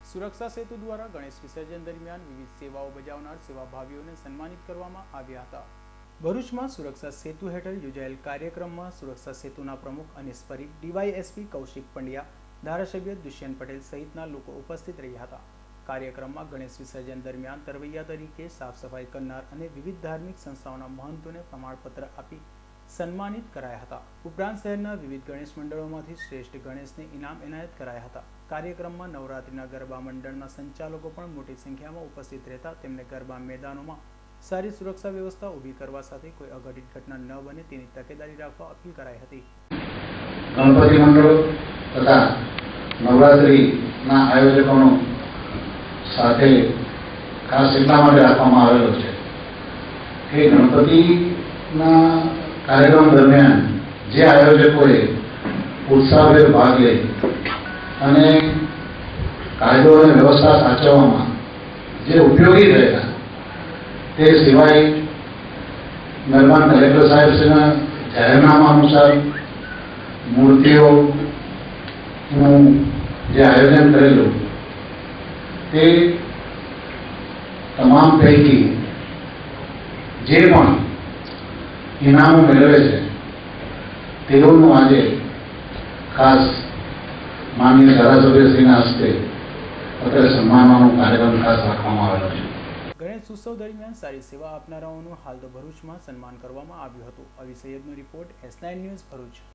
સુરક્ષા સેતુ દ્વારા ગણેશ વિસર્જન દરમિયાન વિવિધ સેવાઓ બજાવનાર સેવાભાવીઓને સન્માનિત કરવામાં આવ્યા હતા। ભરૂચમાં સુરક્ષા સેતુ હેઠળ યોજાયેલ કાર્યક્રમમાં સુરક્ષા સેતુના પ્રમુખ અનીસ પરીખ, ડીવાયએસપી કૌશિક પંડ્યા, ધારાસભ્ય દુષ્યંત પટેલ સહિતના લોકો ઉપસ્થિત રહ્યા હતા। કાર્યક્રમમાં ગણેશ વિસર્જન દરમિયાન તરવૈયા તરીકે સાફ સફાઈ કરનાર અને વિવિધ ધાર્મિક સંસ્થાઓના મહંતોને પ્રમાણપત્ર આપી સન્માનિત કરાયા હતા। ઉપરાંત શહેરના વિવિધ ગણેશ મંડળોમાંથી શ્રેષ્ઠ ગણેશને ઇનામ એનાયત કરાયા હતા। કાર્યક્રમમાં નવરાત્રિના ગરબા મંડળના સંચાલકો પણ મોટી સંખ્યામાં ઉપસ્થિત રહેતા તેમને ગરબા મેદાનોમાં સારી સુરક્ષા વ્યવસ્થા ઊભી કરવા સાથે કોઈ અઘટિત ઘટના ન બને તેની તકેદારી રાખવા અપીલ કરાઈ હતી। ગણપતિ મંડળો તથા નવરાત્રિના આયોજકોનો સાથે ખાસ એટલા માટે રાખવામાં આવેલો છે કે ગણપતિના કાર્યક્રમ દરમિયાન જે આયોજકોએ ઉત્સાહભેર ભાગ લઈ અને કાયદો અને વ્યવસ્થા સાચવવામાં જે ઉપયોગી રહેતા તે સિવાય મહેરબાન કલેક્ટર સાહેબશ્રીના જાહેરનામા અનુસાર મૂર્તિઓનું જે આયોજન કરેલું તે તમામ પૈકી જે પણ ઇનામો મેળવે છે તેઓનું આજે ખાસ માનનીય ધારાસભ્યશ્રીના હસ્તે અત્યારે સન્માનવાનો કાર્યક્રમ ખાસ રાખવામાં આવેલો છે। ગણેશ ઉત્સવ દરમિયાન સારી સેવા આપનારાઓનું હાલ તો ભરૂચમાં સન્માન કરવામાં આવ્યું હતું। અવી સૈયદનો રિપોર્ટ, S9 ન્યૂઝ, ભરૂચ।